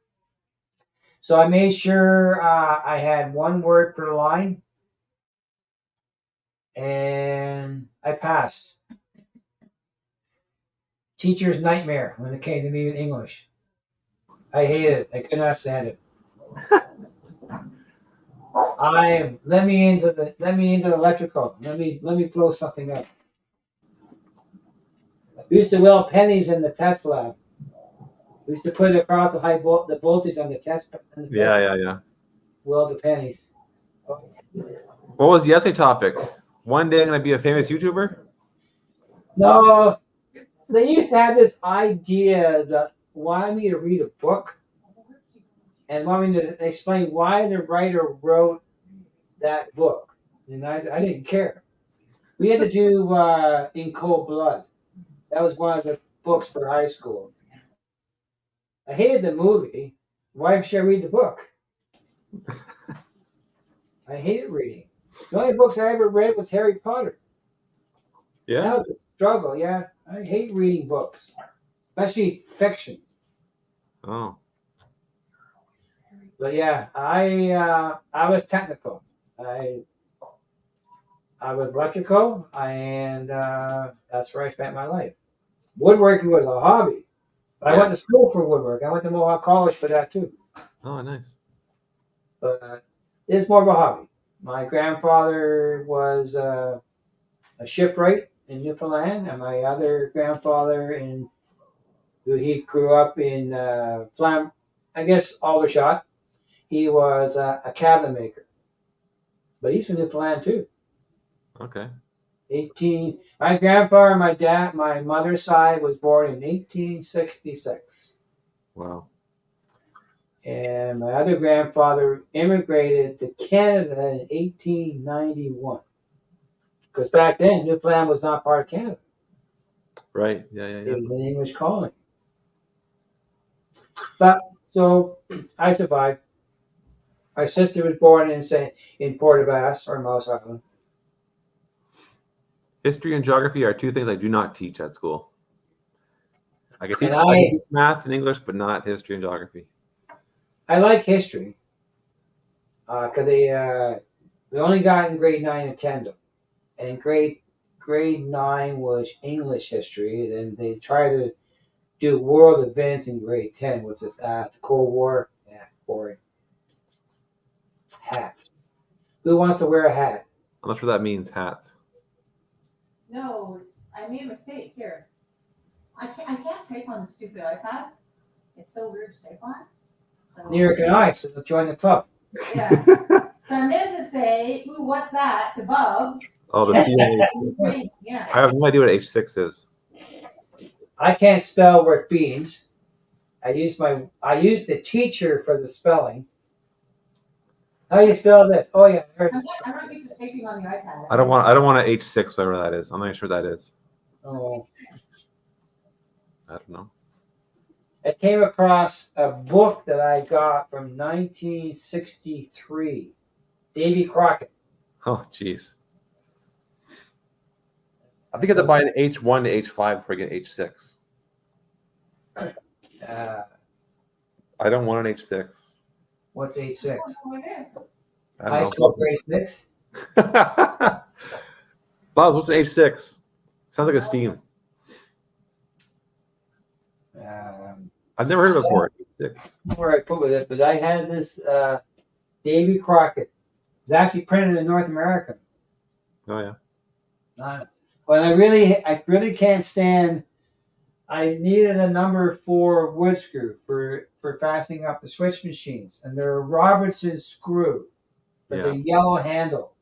So I made sure I had one word per line, and I passed. Teacher's nightmare when it came to me in English. I hated it. I could not stand it. Let me into the electrical. Let me blow something up. We used to weld pennies in the test lab. We used to put it across the voltage on the test. Yeah. Weld the pennies. What was the essay topic? One day I'm going to be a famous YouTuber? No, they used to have this idea that wanted me to read a book and wanted me to explain why the writer wrote that book. And I didn't care. We had to do In Cold Blood. That was one of the books for high school. I hated the movie. Why should I read the book? I hated reading. The only books I ever read was Harry Potter. Yeah. That was a struggle, yeah. I hate reading books, especially fiction. Oh. But yeah, I was technical. I was electrical, and that's where I spent my life. Woodworking was a hobby. I went to school for woodwork. I went to Mohawk College for that too. Oh, nice. But it's more of a hobby. My grandfather was a shipwright in Newfoundland, and my other grandfather he grew up in Aldershot. He was a cabinet maker, but he's from Newfoundland too. Okay. My grandfather, my mother's side was born in 1866. Wow. And my other grandfather immigrated to Canada in 1891. Because back then, Newfoundland was not part of Canada. Right. Yeah. It was an English colony. But so I survived. My sister was born in Port aux Basques or Mouse Island. History and geography are two things I do not teach at school. I can teach math and English, but not history and geography. I like history because we only got in grade 9 and 10, and grade 9 was English history, and they try to do world events in grade 10, which is the Cold War. Yeah, boring. Hats. Who wants to wear a hat? I'm not sure what that means, hats. No, I made a mistake here. I can't type on the stupid iPad. It's so weird to type on. So, Neither can I, so join the club. Yeah. So I meant to say, ooh, what's that? To Bubs. Oh, the C. Yeah. I have no idea what H6 is. I can't spell word beans. I use the teacher for the spelling. How do you spell this? Oh yeah, I'm not used to typing on the iPad. I don't want an H6, whatever that is. I'm not sure what that is. Oh. I don't know. I came across a book that I got from 1963, Davy Crockett. Oh, jeez. I think I have to buy an H1 to H5 before I get H6. I don't want an H6. What's H6? I High don't school know. grade 6? Bob, what's an H6? Sounds like a Steam. I've never heard of it before. H6. Where I put with it, but I had this Davy Crockett. It was actually printed in North America. Oh yeah. But I really can't stand. I needed a number 4 wood screw for fastening up the switch machines, and they're a Robertson screw with a yellow handle.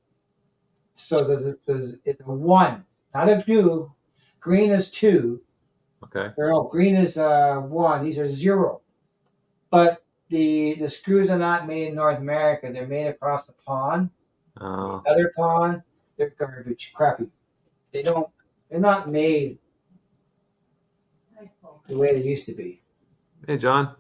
So it's a 1, not a 2. Green is 2. Okay. No, green is 1. These are 0. But the screws are not made in North America. They're made across the pond. The other pond, they're garbage, crappy. They're not made the way they used to be. Hey, John.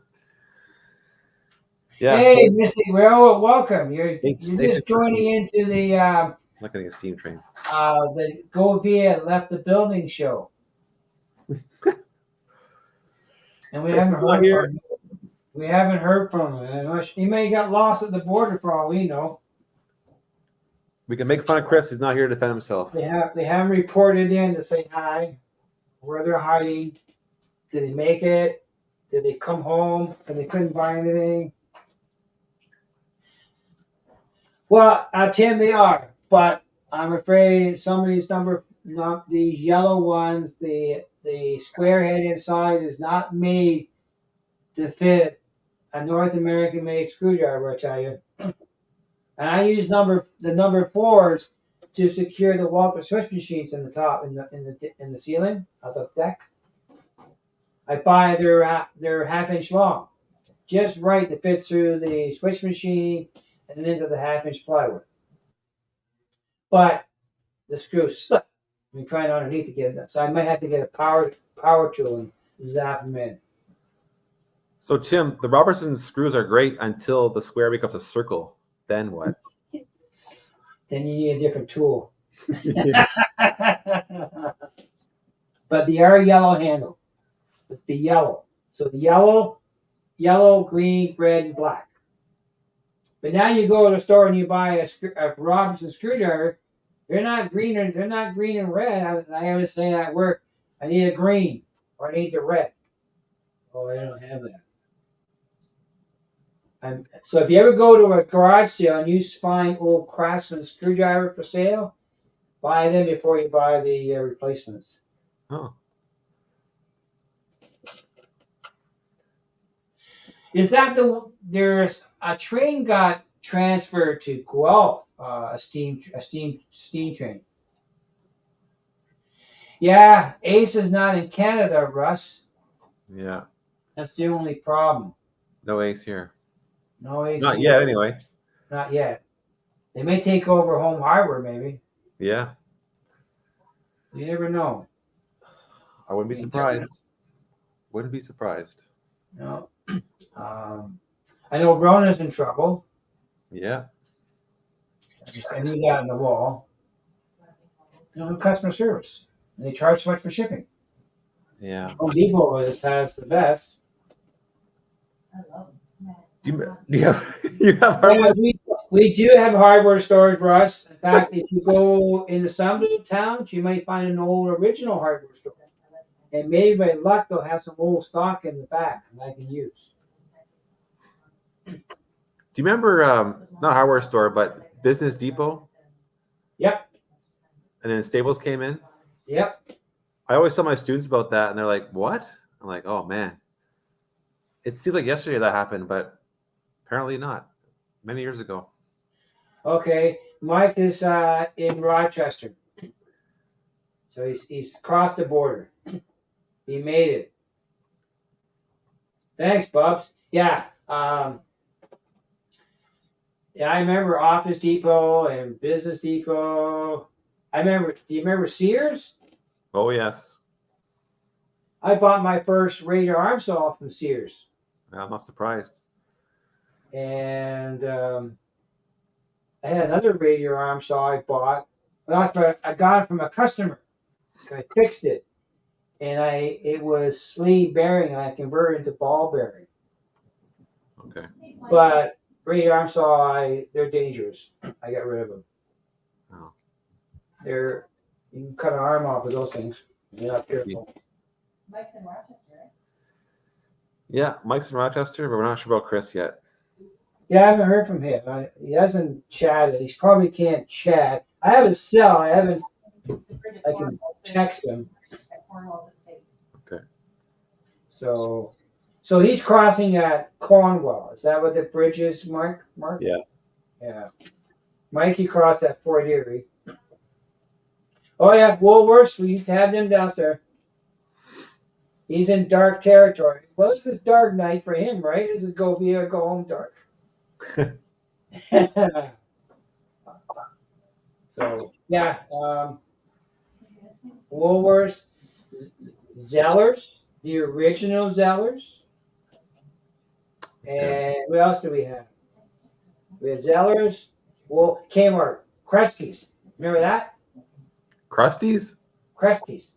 Yeah. Hey, Misty, welcome. You're just H6 joining into I'm not getting a steam train. the GoVia Left the Building show. And we Chris haven't is not heard here. from him. We haven't heard from him. He may have got lost at the border for all we know. We can make fun of Chris. He's not here to defend himself. They haven't reported in to say hi, where they're hiding. Did they make it? Did they come home and they couldn't buy anything? Well, Tim, they are, but I'm afraid some of these these yellow ones, the square head inside is not made to fit a North American made screwdriver, I tell you. And I use the number 4s to secure the Walter switch machines in the top in the ceiling of the deck. I buy they're half-inch long, just right to fit through the switch machine and into the half-inch plywood. But the screws slip. I'm trying underneath to get it, so I might have to get a power tool and zap them in. So Tim, the Robertson screws are great until the square becomes a circle. Then what? Then you need a different tool. Yeah. But they are yellow handle. It's the yellow. So the yellow, green, red, and black. But now you go to the store and you buy a Robertson screwdriver. They're not green and red. I always say at work, I need a green or I need the red. Oh, I don't have that. So if you ever go to a garage sale and you find old Craftsman screwdriver for sale, buy them before you buy the replacements. Oh. Is that there's a train got transferred to Guelph, a steam train. Yeah, Ace is not in Canada, Russ. Yeah. That's the only problem. No Ace here. No Ace. Not here. yet, anyway. Not yet. They may take over Home Harbor, maybe. Yeah. You never know. I wouldn't be surprised. Wouldn't be surprised. No. I know Rona's in trouble. Yeah. I knew that on the wall. Customer service. They charge so much for shipping. Yeah. Home Depot has the best. I love them. Do you have Yeah, hardware? we do have hardware stores, Russ. In fact, if you go into some of the towns, you might find an old original hardware store. And maybe by luck, they'll have some old stock in the back that I can use. Do you remember not hardware store, but Business Depot? Yep. And then Staples came in? Yep. I always tell my students about that, and they're like, "What?" I'm like, "Oh man, it seemed like yesterday that happened, but apparently not. Many years ago." Okay. Mike is in Rochester, so he's crossed the border. He made it. Thanks, Bubs. Yeah. Yeah, I remember Office Depot and Business Depot. Do you remember Sears? Oh yes. I bought my first radial arm saw from Sears. I'm not surprised. And I had another radial arm saw I bought. I got it from a customer. I fixed it. And it was sleeve bearing, and I converted it to ball bearing. Okay. But radial arm saw, they're dangerous. I got rid of them. Oh. You can cut an arm off with those things. You're not careful. Mike's in Rochester, right? Yeah, Mike's in Rochester, but we're not sure about Chris yet. Yeah, I haven't heard from him. He hasn't chatted. He probably can't chat. I have his cell. I can text him. Okay. So he's crossing at Cornwall. Is that what the bridge is, Mark? Yeah. Yeah. Mikey crossed at Fort Erie. Oh yeah, Woolworths. We used to have them downstairs. He's in dark territory. Well, this is dark night for him, right? This is GoVia, go home dark. So yeah, Woolworths, Zellers, the original Zellers, and what else do we have? We had Zellers, Kmart, Kresge's. Remember that? Krusty's? Kresge's.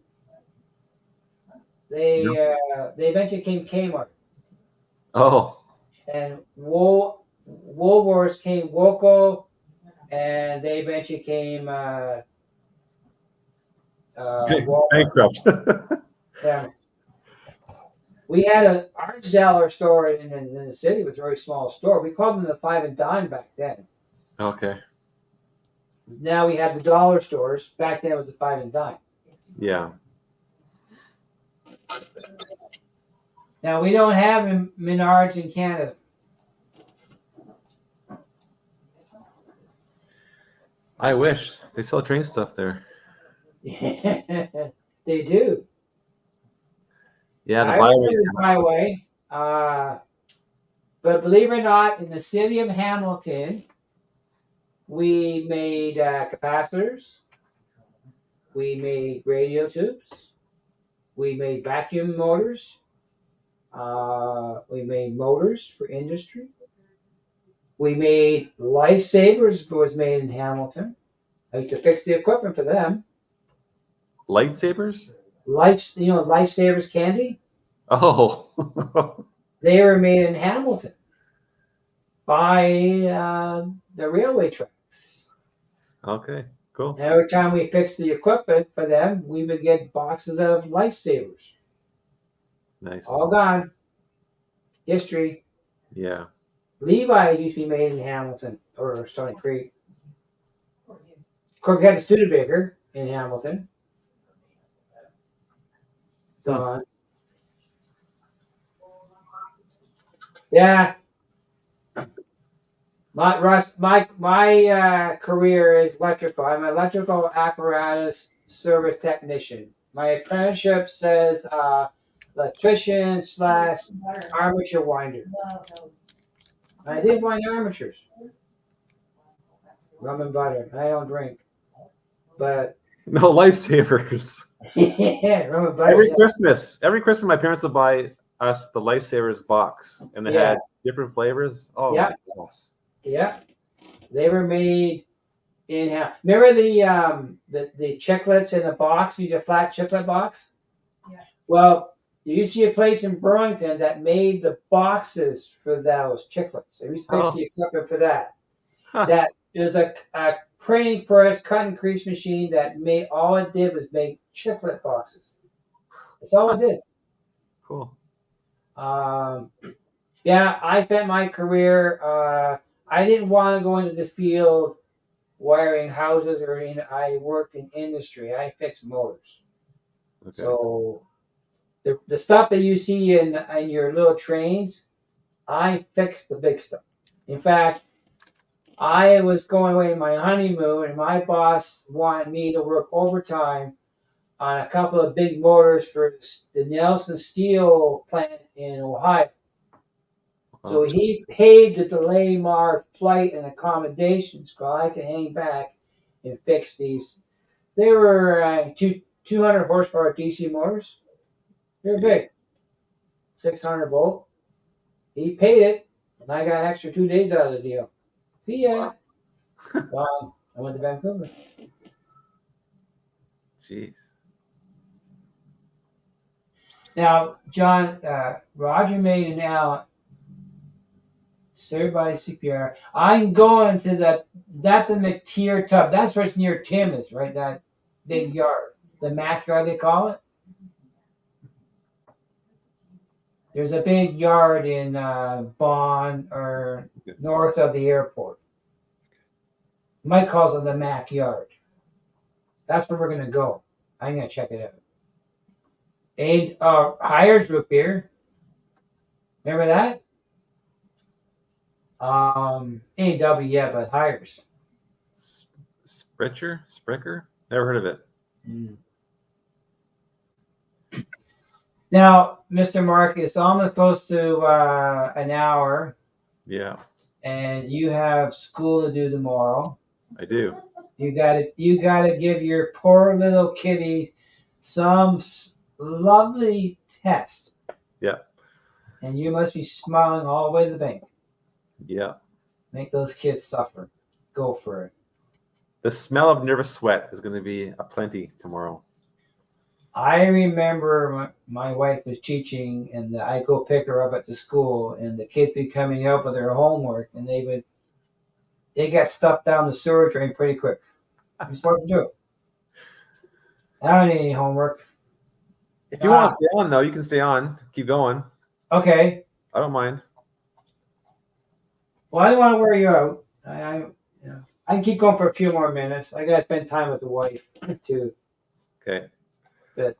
They eventually came Kmart, Oh, and Woolworths came Woco, and they eventually came Walmart. bankrupt. Yeah. We had our Zeller store in the city. It was a very small store. We called them the Five and Dime back then. Okay. Now we have the dollar stores. Back then it was the Five and Dime. Yeah. Now we don't have Menards in Canada. I wish they sell train stuff there. They do. Yeah, the I byway. remember the byway. But believe it or not, in the city of Hamilton, we made capacitors. We made radio tubes. We made vacuum motors. We made motors for industry. We made Lifesavers, was made in Hamilton. I used to fix the equipment for them. Lightsabers? Lifesavers candy. Oh. They were made in Hamilton by the railway tracks. Okay, cool. And every time we fixed the equipment for them, we would get boxes of Lifesavers. Nice. All gone. History. Yeah. Levi used to be made in Hamilton or Stony Creek. Cork had a Studebaker in Hamilton. Gone. Yeah. My career is electrical. I'm an electrical apparatus service technician. My apprenticeship says electrician / armature winder. I did wind armatures. Rum and butter. I don't drink. But No lifesavers. yeah, rum and butter. Every Yeah. Christmas, my parents would buy us the lifesavers box, and they Yeah. had different flavors. Oh, Yeah. my goodness. Yeah, they were made in house. Remember the chiclets in the box? You a flat chiclet box. Yeah. Well, there used to be a place in Burlington that made the boxes for those chiclets. They used to fix Oh. the equipment for that. Huh. That there's a printing press, cut and crease machine that made all it did was make chiclet boxes. That's all it did. Cool. Yeah, I spent my career. I didn't want to go into the field wiring houses or anything. I worked in industry. I fixed motors. Okay. So the stuff that you see in your little trains, I fixed the big stuff. In fact, I was going away on my honeymoon, and my boss wanted me to work overtime on a couple of big motors for the Nelson Steel plant in Ohio. So he paid to delay my flight and accommodations so I could hang back and fix these. They were 200 horsepower DC motors. They're big. 600 volt. He paid it, and I got an extra 2 days out of the deal. See ya. I went to Vancouver. Jeez. Now, John, Roger made an out. Served by CPR. I'm going to the McTier tub. That's where it's near Tim is, right? That big yard. The Mac yard, they call it. There's a big yard in Vaughan or north of the airport. Mike calls it the Mac yard. That's where we're going to go. I'm going to check it out. And Hires root beer. Remember that? AW, yeah, but Hires. Sprecher? Never heard of it. Now, Mr. Mark, it's almost close to an hour, Yeah, and you have school to do tomorrow. I do. You gotta give your poor little kitty some lovely test. Yeah. And you must be smiling all the way to the bank. Yeah. Make those kids suffer. Go for it. The smell of nervous sweat is going to be aplenty tomorrow. I remember my wife was teaching, and I go pick her up at the school, and the kids be coming up with their homework, and they got stuffed down the sewer drain pretty quick. You're supposed to do it. I don't need any homework. If you want to stay on, though, you can stay on. Keep going. Okay. I don't mind. Well, I don't want to wear you out. I can keep going for a few more minutes. I got to spend time with the wife too. Okay. But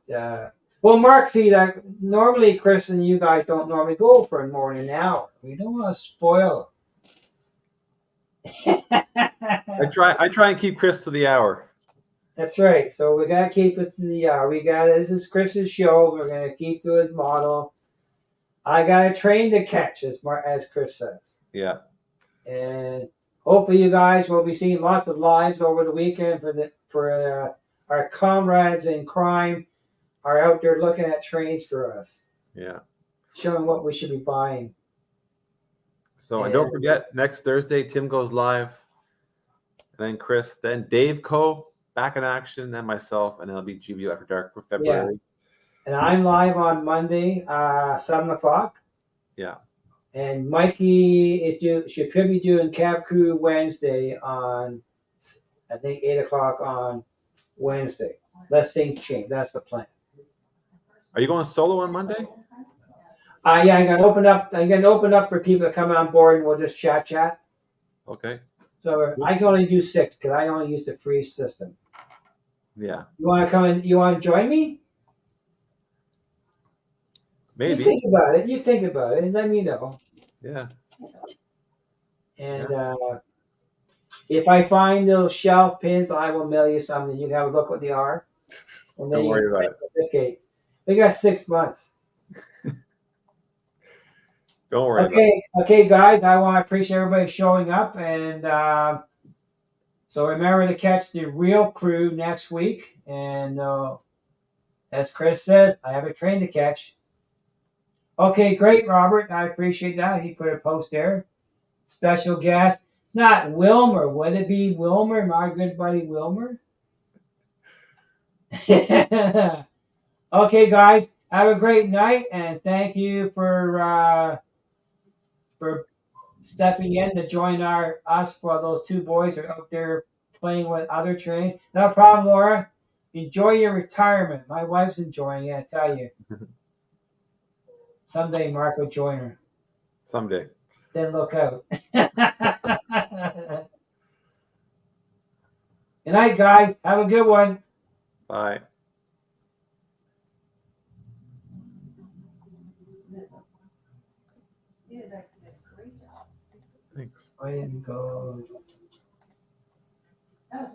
well, Mark, see that normally Kris and you guys don't normally go for more than an hour. We don't want to spoil it. I try and keep Kris to the hour. That's right. So we gotta keep it to the hour. This is Kris's show. We're gonna keep to his model. I gotta train to catch, as Kris says. Yeah. And hopefully you guys will be seeing lots of lives over the weekend for our comrades in crime are out there looking at trains for us. Yeah. Showing what we should be buying. So and don't forget, next Thursday Tim goes live, and then Kris, then Dave Coe back in action, then myself, and then it'll be GoVia After Dark for February. Yeah. And I'm live on Monday, 7:00. Yeah. And Mikey should be doing Cab Crew Wednesday on, I think, 8:00 on Wednesday. Let's things change. That's the plan. Are you going solo on Monday? Yeah, I'm gonna open up for people to come on board, and we'll just chat. Okay. So I can only do 6 because I only use the free system. Yeah. You want to come in? You want to join me? Maybe. You think about it, and let me know. Yeah. And if I find those shelf pins, I will mail you something. You can have a look what they are. And then Don't worry about it. Okay. We got 6 months. Don't worry about it. Okay, guys. I want to appreciate everybody showing up, and so remember to catch the real crew next week. And as Kris says, I have a train to catch. Okay, great, Robert. I appreciate that. He put a post there. Special guest, not Wilmer. Would it be Wilmer, my good buddy Wilmer? Okay, guys. Have a great night, and thank you for stepping in to join us while those 2 boys are out there playing with other trains. No problem, Laura. Enjoy your retirement. My wife's enjoying it, I tell you. Someday Mark will join her. Someday. Then look out. Good night, guys. Have a good one. Bye. Thanks. I didn't go. That was